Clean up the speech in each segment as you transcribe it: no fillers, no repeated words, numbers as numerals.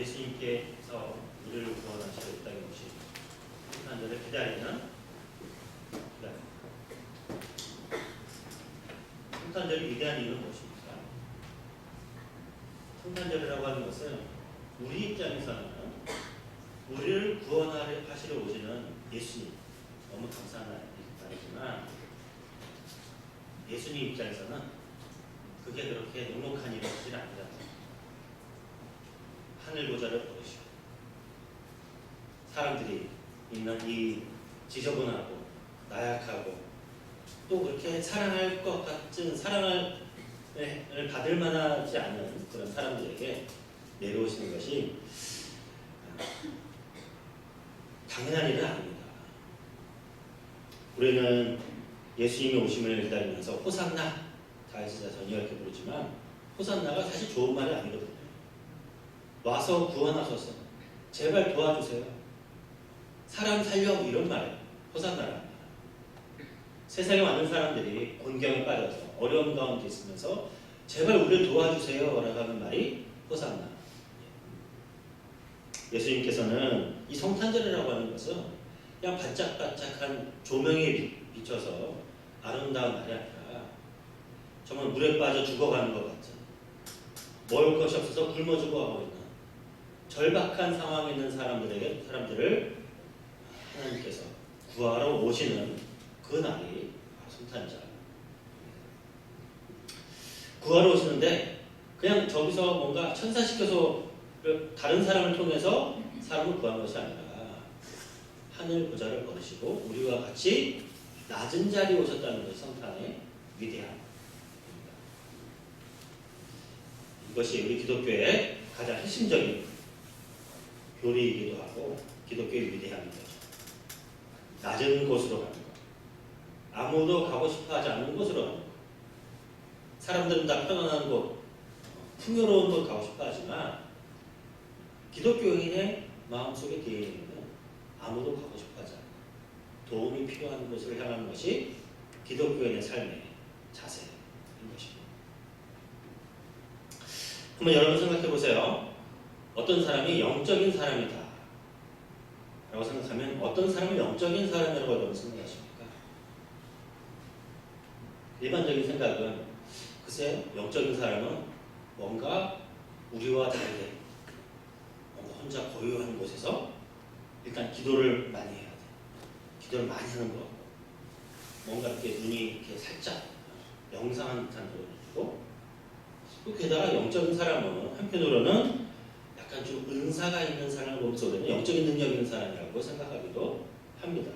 예수님께서 우리를 구원하시려 이 땅에 오신 성탄절을 기다리는 성탄절이 위대한 이유는 무엇입니까? 성탄절이라고 하는 것은 우리 입장에서는 우리를 구원하시러 오시는 예수님, 너무 감사한 말이지만 예수님 입장에서는 그게 그렇게 녹록한 일이지 않니다. 하늘 보좌를 걸으시고 사람들이 있는 이 지저분하고 나약하고 또 그렇게 사랑할 것 같은 사랑을 받을 만하지 않은 그런 사람들에게 내려오시는 것이 당연한 일은 아닙니다. 우리는 예수님의 오심을 기다리면서 호산나, 다윗의 자손 이렇게 부르지만 호산나가 사실 좋은 말이 아니거든요. 와서 구원하소서, 제발 도와주세요, 사람 살려고 이런 말이에요. 호산나라. 세상에 많은 사람들이 곤경에 빠져서 어려운 가운데 있으면서 제발 우리를 도와주세요 라고 하는 말이 호산나. 예수님께서는 이 성탄절이라고 하는 것은 그냥 반짝반짝한 조명에 비춰서 아름다운 말이 아니라 정말 물에 빠져 죽어가는 것 같은, 먹을 것이 없어서 굶어 죽어가고 있는 절박한 상황에 있는 사람들을 하나님께서 구하러 오시는 그 날이 성탄절. 구하러 오시는데 그냥 저기서 뭔가 천사시켜서 다른 사람을 통해서 사람을 구한 것이 아니라 하늘 보좌를 걸으시고 우리와 같이 낮은 자리에 오셨다는 것이 성탄의 위대함입니다. 이것이 우리 기독교의 가장 핵심적인 교리이기도 하고 기독교의 위대함인 거죠. 낮은 곳으로 가는 것, 아무도 가고 싶어하지 않는 곳으로 가는 것. 사람들은 다 편안한 곳, 풍요로운 곳 가고 싶어하지만 기독교인의 마음속에 뒤에 있는 아무도 가고 싶어하지 않는 도움이 필요한 곳을 향하는 것이 기독교인의 삶의 자세인 것입니다. 한번 여러분 생각해 보세요. 어떤 사람이 영적인 사람이다 라고 생각하면 어떤 사람을 영적인 사람이라고 여러분 생각하십니까? 일반적인 생각은 글쎄 영적인 사람은 뭔가 우리와 다르게 뭔가 혼자 고요한 곳에서 일단 기도를 많이 해야 돼. 기도를 많이 하는 것 같고 뭔가 이렇게 눈이 이렇게 살짝 명상한 듯한 그런 느낌이고, 또 게다가 영적인 사람은 한편으로는 약간 좀 은사가 있는 사람을 보면서 영적인 능력 있는 사람이라고 생각하기도 합니다.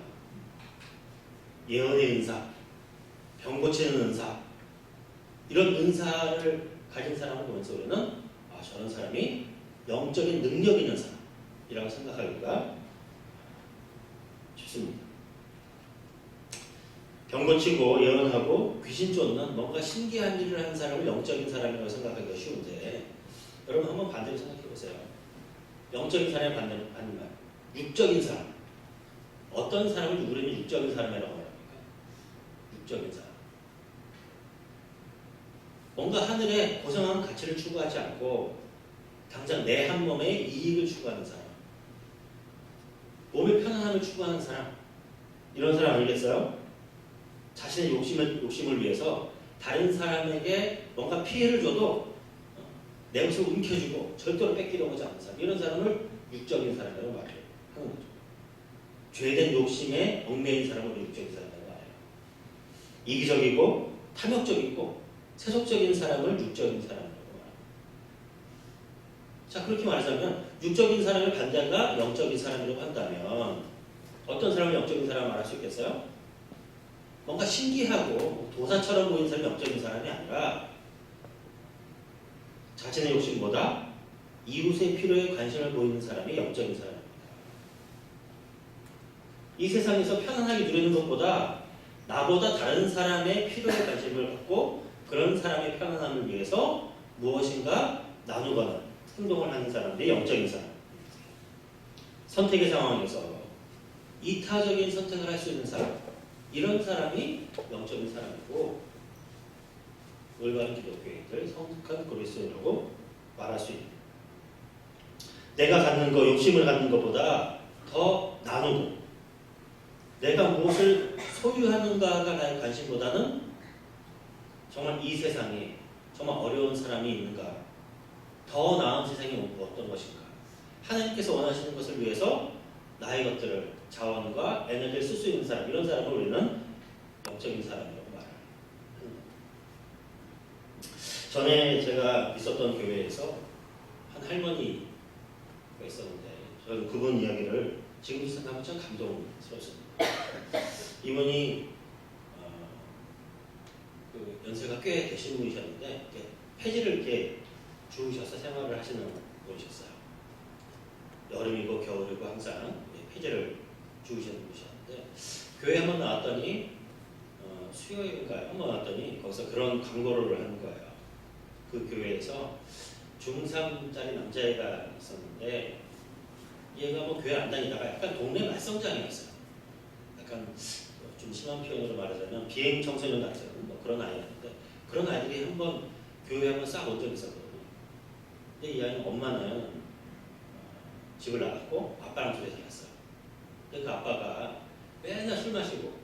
예언의 은사, 병 고치는 은사, 이런 은사를 가진 사람을 보면서 우리는 저런 사람이 영적인 능력 있는 사람이라고 생각하기가 쉽습니다. 병 고치고 예언하고 귀신 쫓는 뭔가 신기한 일을 하는 사람을 영적인 사람이라고 생각하기가 쉬운데, 여러분 한번 반대로 생각해 보세요. 영적인 사람의 반대는 말, 육적인 사람. 어떤 사람을 우리는 육적인 사람이라고 합니까? 육적인 사람. 뭔가 하늘에 고상한 가치를 추구하지 않고 당장 내 한 몸의 이익을 추구하는 사람, 몸의 편안함을 추구하는 사람, 이런 사람 아니겠어요? 자신의 욕심을 위해서 다른 사람에게 뭔가 피해를 줘도 내 것을 움켜쥐고 절대로 뺏기려고 하지 않는 사람, 이런 사람을 육적인 사람이라고 말해요. 하는 거죠. 죄된 욕심에 얽매인 사람을 육적인 사람이라고 말해요. 이기적이고 탐욕적이고 세속적인 사람을 육적인 사람이라고 말합니다. 자, 그렇게 말하자면 육적인 사람의 반대가 영적인 사람이라고 한다면 어떤 사람을 영적인 사람을 말할 수 있겠어요? 뭔가 신기하고 도사처럼 보이는 사람이 영적인 사람이 아니라 자신의 욕심보다 이웃의 필요에 관심을 보이는 사람이 영적인 사람입니다. 이 세상에서 편안하게 누리는 것보다 나보다 다른 사람의 필요에 관심을 갖고 그런 사람의 편안함을 위해서 무엇인가 나누거나 행동을 하는 사람들이 영적인 사람. 선택의 상황에서 이타적인 선택을 할 수 있는 사람, 이런 사람이 영적인 사람이고 올바른 기독교인들, 성숙한 그리스도인이라고 말할 수 있는. 내가 갖는 거, 욕심을 갖는 것보다 더 나누고 내가 무엇을 소유하는가가 나의 관심보다는 정말 이 세상에 정말 어려운 사람이 있는가, 더 나은 세상이 어떤 것인가, 하나님께서 원하시는 것을 위해서 나의 것들을, 자원과 에너지를 쓸 수 있는 사람, 이런 사람을 우리는 영적인 사람이라고 말을 합니다. 전에 제가 있었던 교회에서 한 할머니가 있었는데 저는 그분 이야기를 지금 생각하면 참 감동스럽습니다. 이분이 그 연세가 꽤 되신 분이셨는데 이렇게 폐지를 이렇게 주우셔서 생활을 하시는 분이셨어요. 여름이고 겨울이고 항상 폐지를 주우시는 분이셨는데 교회 한번 나왔더니 수요일인가요? 한번 나왔더니 거기서 그런 광고를 하는 거예요. 그 교회에서 중3짜리 남자애가 있었는데 얘가 뭐 교회 안 다니다가 약간 동네 말썽장이었어요. 약간 좀 심한 표현으로 말하자면 비행 청소년 같은 뭐 그런 아이였는데 그런 아이들이 한번 교회에 한번 싹 온 적이 있었거든요. 근데 이 아이는 엄마는 집을 나갔고 아빠랑 둘이 살았어요. 근데 그 아빠가 맨날 술 마시고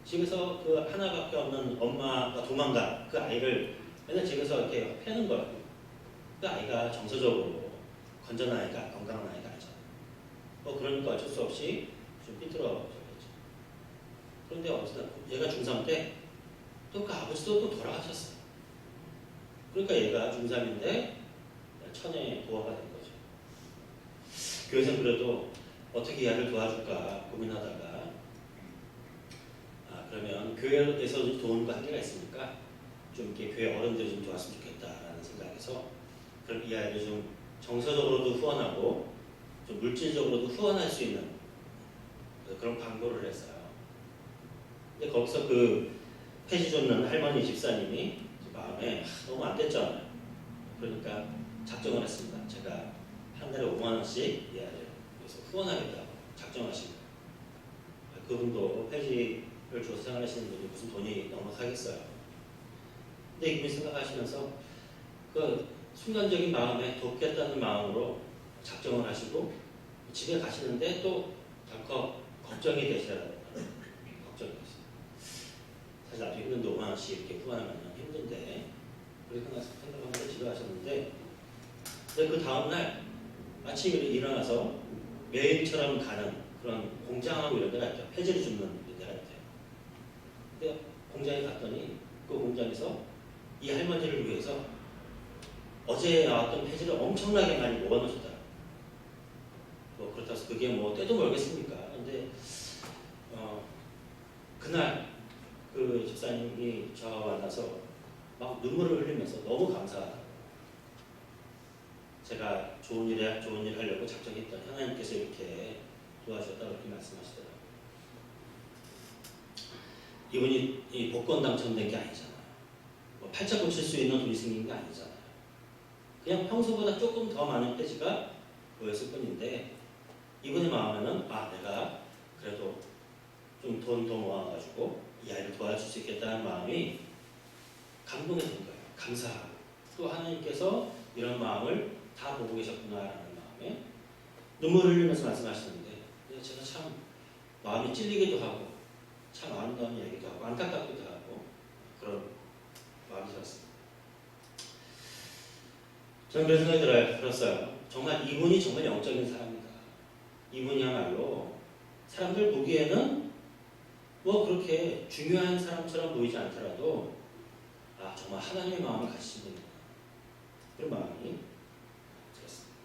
집에서 그 하나밖에 없는 엄마가 도망간 그 아이를 맨날 집에서 이렇게 패는 거예요. 그 아이가 정서적으로 건전한 아이가 건강한 아이가 아니잖아요. 뭐 그러니까 어쩔 수 없이 좀 삐뚤어졌겠죠. 그런데 어쨌든 얘가 중3 때 또 그 아버지도 또 돌아가셨어요. 그러니까 얘가 중3인데 천에 도화가 된 거죠. 교회에서 그래도 어떻게 이 아이를 도와줄까 고민하다가 그러면 교회에서 도우는 거 한계가 있으니까 좀 이렇게 교회 어른들이 좀 도왔으면 좋겠다라는 생각에서 그럼 이 아이를 좀 정서적으로도 후원하고 좀 물질적으로도 후원할 수 있는 그런 광고를 했어요. 근데 거기서 그 폐지 줍는 할머니 집사님이 마음에 너무 안 됐잖아요. 그러니까 작정을 했습니다. 제가 한 달에 5만 원씩 이 아이를 위해서 후원하겠다고 작정하신 거예요. 그분도 폐지를 줘서 생활하시는 분이 무슨 돈이 넉넉하겠어요. 근데 이분이 생각하시면서 그 순간적인 마음에 돕겠다는 마음으로 작정을 하시고 집에 가시는데 또 덜컥 걱정이 되셔야 된다. 걱정이 되세요. 사실 아주 힘든데 5만 원씩 이렇게 후원하면 힘든데 그렇게 생각하면서 집에 가셨는데 그 다음날 아침에 일어나서 매일처럼 가는 그런 공장하고 이런 데가 있죠. 폐지를 줍는 데가 있대요. 근데 공장에 갔더니 그 공장에서 이 할머니를 위해서 어제 나왔던 폐지를 엄청나게 많이 모아놓으셨더라고요. 뭐 그렇다고 해서 그게 뭐 때도 멀겠습니까? 근데 그날 그 집사님이 저와 만나서 막 눈물을 흘리면서 너무 감사하다고. 제가 좋은 일 하려고 작정했던 하나님께서 이렇게 도와주셨다고 이렇게 말씀하시더라고요. 이분이 이 복권 당첨된 게 아니잖아요. 뭐 팔자 고칠 수 있는 돈이 생긴 게 아니잖아요. 그냥 평소보다 조금 더 많은 폐지가 모였을 뿐인데 이분의 마음에는 내가 그래도 좀 돈 더 모아가지고 이 아이를 도와줄 수 있겠다는 마음이 감동이 된 거예요. 감사하고 또 하나님께서 이런 마음을 다 보고 계셨구나라는 마음에 눈물을 흘리면서 말씀하시는데 제가 참 마음이 찔리기도 하고 참 아름다운 이야기도 하고 안타깝기도 하고 그런 마음이 들었습니다. 저는 그런 생각이 들었어요. 정말 이분이 정말 영적인 사람이다. 이분이야말로 사람들 보기에는 뭐 그렇게 중요한 사람처럼 보이지 않더라도 정말 하나님의 마음을 가지신 분이구나. 그런 마음이 들었습니다.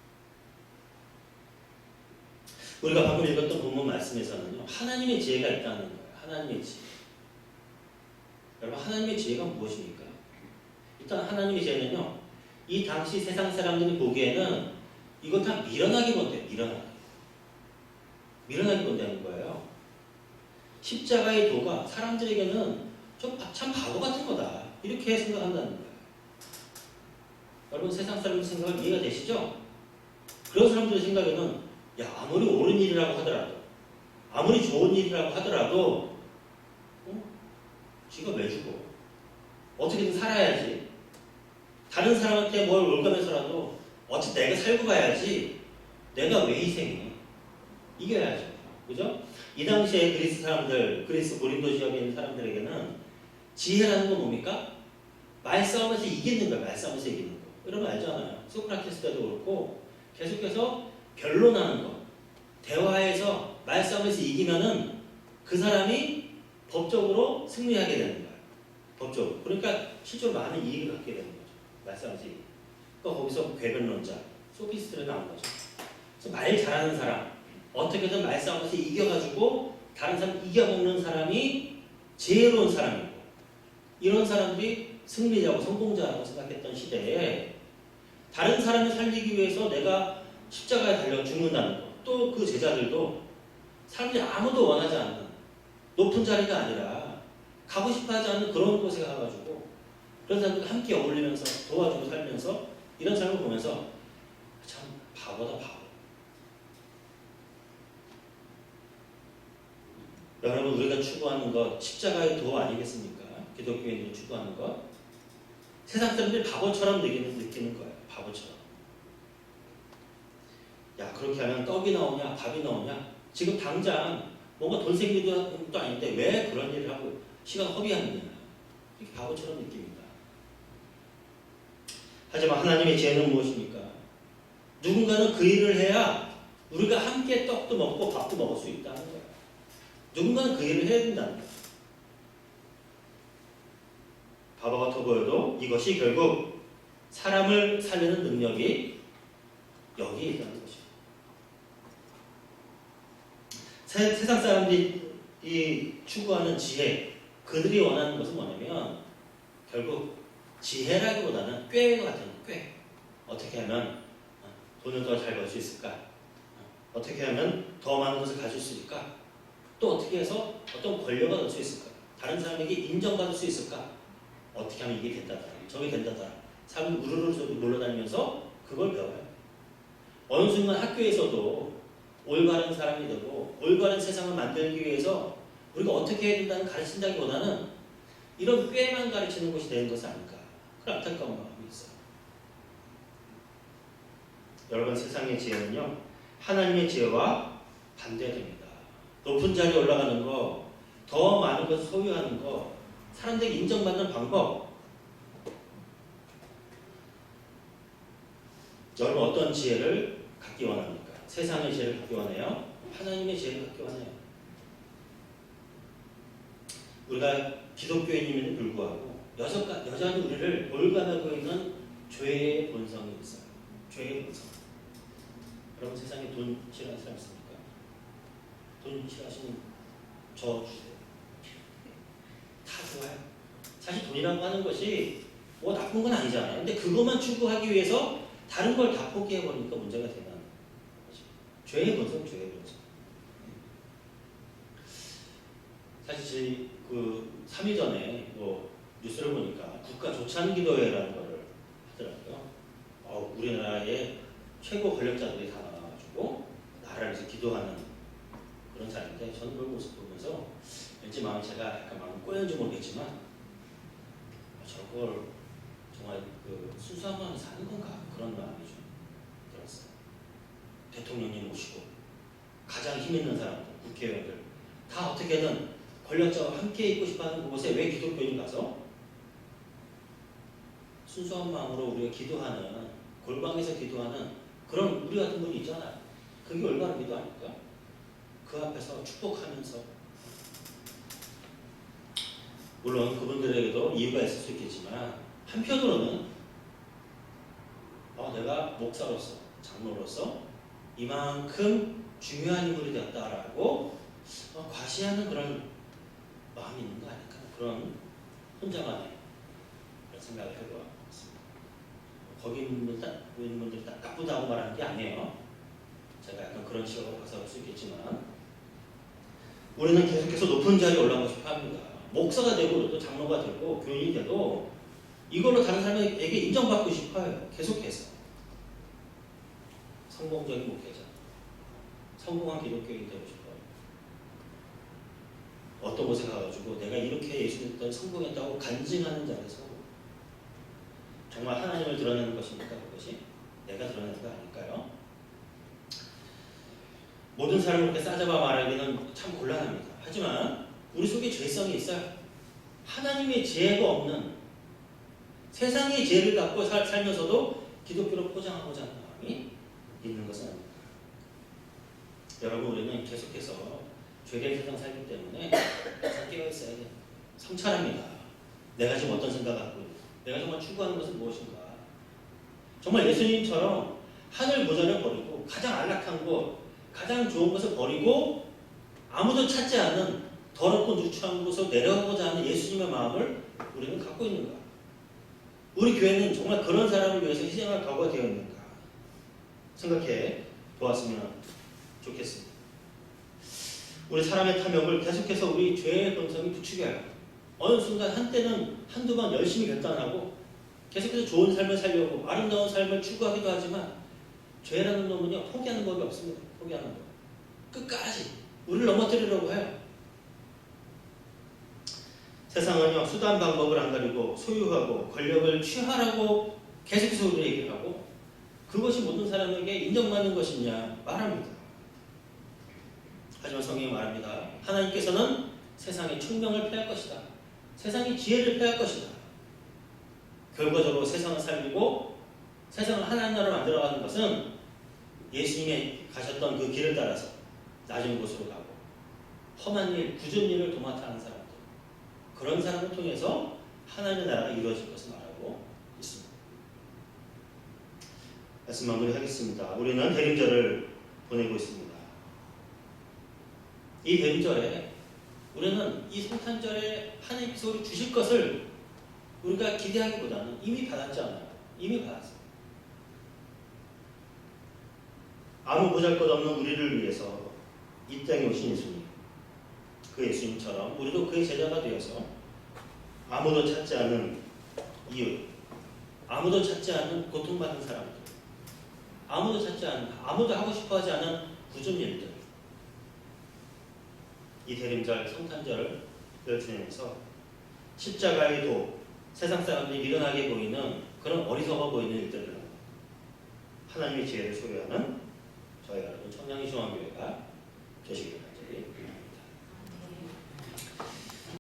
우리가 방금 읽었던 본문 말씀에서는요. 하나님의 지혜가 있다는 거예요. 하나님의 지혜. 여러분 하나님의 지혜가 무엇입니까? 일단 하나님의 지혜는요. 이 당시 세상 사람들이 보기에는 이건 다 미련하게 본대요. 미련하게 본다는 거예요. 십자가의 도가 사람들에게는 참 바보 같은 거다. 이렇게 생각한다는 거예요. 여러분 세상 사람들 생각은 이해가 되시죠? 그런 사람들의 생각에는 아무리 옳은 일이라고 하더라도 아무리 좋은 일이라고 하더라도 지가 왜 주고 어떻게든 살아야지. 다른 사람한테 뭘 올가면서라도 어차피 내가 살고 가야지. 내가 왜 희생해? 이겨야죠. 그죠? 이 당시에 그리스 사람들, 그리스 고린도 지역에 있는 사람들에게는 지혜라는 건 뭡니까? 말싸움에서 이기는 거예요. 말싸움에서 이기는 거. 여러분 알잖아요. 소크라테스 때도 그렇고 계속해서 변론하는 거. 대화에서 말싸움에서 이기면은 그 사람이 법적으로 승리하게 되는 거예요. 법적으로. 그러니까 실제로 많은 이익을 갖게 되는 거죠. 말싸움에서 이기는. 그러니까 거기서 궤변론자, 소피스트를 나온 거죠. 그래서 말 잘하는 사람, 어떻게든 말싸움에서 이겨가지고 다른 사람 이겨먹는 사람이 지혜로운 사람이고, 이런 사람들이 승리자고 성공자라고 생각했던 시대에 다른 사람을 살리기 위해서 내가 십자가에 달려 죽는다는 것. 또 그 제자들도 사람들이 아무도 원하지 않는 높은 자리가 아니라 가고 싶어 하지 않는 그런 곳에 가가지고 그런 사람들과 함께 어울리면서 도와주고 살면서 이런 사람을 보면서 참 바보다 바보. 여러분 우리가 추구하는 것 십자가의 도 아니겠습니까? 기독교인들이 추구하는 것. 세상 사람들이 바보처럼 느끼는 거예요. 바보처럼. 야 그렇게 하면 떡이 나오냐 밥이 나오냐. 지금 당장 뭔가 돈 생기도 아닌데 왜 그런 일을 하고 시간 허비하느냐. 이렇게 바보처럼 느낍니다. 하지만 하나님의 지혜는 무엇입니까? 누군가는 그 일을 해야 우리가 함께 떡도 먹고 밥도 먹을 수 있다는 거예요. 누군가는 그 일을 해야 된다는 거예요. 바보 같아 보여도 이것이 결국 사람을 살리는 능력이 여기에 있다는 것이죠. 세상 사람들이 추구하는 지혜, 그들이 원하는 것은 뭐냐면 결국 지혜라기보다는 꾀 같은 꾀. 어떻게 하면 돈을 더 잘 벌 수 있을까? 어떻게 하면 더 많은 것을 가질 수 있을까? 또 어떻게 해서 어떤 권력을 얻을 수 있을까? 다른 사람에게 인정받을 수 있을까? 어떻게 하면 이게 된다더라, 저게 된다더라. 사람이 우르르 놀러다니면서 그걸 배워요. 어느 순간 학교에서도 올바른 사람이 되고 올바른 세상을 만들기 위해서 우리가 어떻게 해야 된다는 가르친다기보다는 이런 꾀만 가르치는 것이 되는 것이 아닐까. 그런 안타까운 마음이 있어요. 여러분 세상의 지혜는요 하나님의 지혜와 반대됩니다. 높은 자리에 올라가는 거, 더 많은 것을 소유하는 거, 사람들에게 인정받는 방법. 여러분 어떤 지혜를 갖기 원합니까? 세상의 지혜를 갖기 원해요? 하나님의 지혜를 갖기 원해요? 우리가 기독교인임에도 불구하고 여전히 우리를 올가매고 있는 죄의 본성이 있어요. 죄의 본성. 여러분 세상에 돈 싫어하는 사람 있습니까? 돈 싫어하시는 저 주세요. 다 좋아요. 사실 돈이라고 하는 것이 뭐 나쁜 건 아니잖아요. 근데 그것만 추구하기 위해서 다른 걸 다 포기해버리니까 문제가 되는 거죠. 죄의 본성, 죄의 본성. 사실 그 3일 전에 뭐 뉴스를 보니까 국가 조찬 기도회라는 거를 하더라고요. 우리나라의 최고 권력자들이 다 나와가지고 나라를 위해서 기도하는 그런 자리인데 저는 그걸 모습 보면서 왠지 제가 약간 마음이 꼬였는지 모르겠지만 저걸 정말 그 순수한 마음이 사는 건가 그런 마음이 좀 들었어요. 대통령님 모시고 가장 힘 있는 사람들, 국회의원들 다 어떻게든 권력자와 함께 있고 싶어하는 그곳에 왜 기독교인 가서 순수한 마음으로 우리가 기도하는 골방에서 기도하는 그런 우리 같은 분이 있잖아요. 그게 얼마나 기도 아닐까? 그 앞에서 축복하면서 물론 그분들에게도 이유가 있을 수 있겠지만 한편으로는 내가 목사로서 장로로서 이만큼 중요한 인물이 되었다라고 과시하는 그런 마음이 있는 거 아닐까? 그런 혼자만의 그런 생각을 해보았습니다. 거기 있는 분들이 나쁘다고 말하는 게 아니에요. 제가 약간 그런 식으로 봐서 할 수 있겠지만 우리는 계속해서 높은 자리에 올라가고 싶어 합니다. 목사가 되고 또 장로가 되고 교인이 돼도 이걸로 다른 사람에게 인정받고 싶어요. 계속해서. 성공적인 목회자, 성공한 기독교인이 되고 싶어요. 어떤 곳에 가가지고 내가 이렇게 예수 믿던 성공했다고 간증하는 자리에서 정말 하나님을 드러내는 것입니까? 그것이? 내가 드러내는 거 아닐까요? 모든 사람을 그렇게 싸잡아 말하기는 참 곤란합니다. 하지만 우리 속에 죄성이 있어요. 하나님의 지혜가 없는 세상의 지혜를 갖고 살면서도 기독교로 포장하고자 하는 마음이 있는 것은 아닙니다. 여러분, 우리는 계속해서 죄된 세상 살기 때문에 항상 깨어 있어야 돼요. 성찰합니다. 내가 지금 어떤 생각을 갖고 있는가? 내가 정말 추구하는 것은 무엇인가? 정말 예수님처럼 하늘 보전을 버리고 가장 안락한 곳, 가장 좋은 것을 버리고 아무도 찾지 않는 더럽고 누추한 곳으로 내려가고자 하는 예수님의 마음을 우리는 갖고 있는가? 우리 교회는 정말 그런 사람을 위해서 희생할 각오가 되어 있는가? 생각해 보았으면 좋겠습니다. 우리 사람의 탐욕을 계속해서 우리 죄의 본성이 부추겨요. 어느 순간 한때는 한두 번 열심히 결단하고 계속해서 좋은 삶을 살려고 아름다운 삶을 추구하기도 하지만 죄라는 놈은요, 포기하는 법이 없습니다. 포기하는 법. 끝까지 우리를 넘어뜨리려고 해요. 세상은요, 수단 방법을 안 가리고 소유하고 권력을 취하라고 계속해서 우리에게 얘기를 하고 그것이 모든 사람에게 인정받는 것이냐 말합니다. 하지만 성경이 말합니다. 하나님께서는 세상의 총명을 폐할 것이다. 세상의 지혜를 폐할 것이다. 결과적으로 세상을 살리고 세상을 하나님 나라로 만들어가는 것은 예수님이 가셨던 그 길을 따라서 낮은 곳으로 가고 험한 일, 굳은 일을 도맡아 하는 사람들, 그런 사람을 통해서 하나님의 나라가 이루어질 것을 말하고 있습니다. 말씀 마무리하겠습니다. 우리는 대림절을 보내고 있습니다. 이 대림절에 우리는 이 성탄절에 하나님께서 우리 주실 것을 우리가 기대하기보다는 이미 받았잖아요. 이미 받았어요. 아무 보잘것없는 우리를 위해서 이 땅에 오신 예수님, 그 예수님처럼 우리도 그의 제자가 되어서 아무도 찾지 않은 이웃, 아무도 찾지 않은 고통받는 사람들, 아무도 찾지 않은, 아무도 하고 싶어하지 않은 굳은 일들, 이 대림절 성탄절을 지내면서 십자가의 도, 세상 사람들이 미련하게 보이는 그런 어리석어 보이는 일들을 하나님의 지혜를 소유하는 저희 여러분 청량리 중앙교회가 되시길 바랍니다.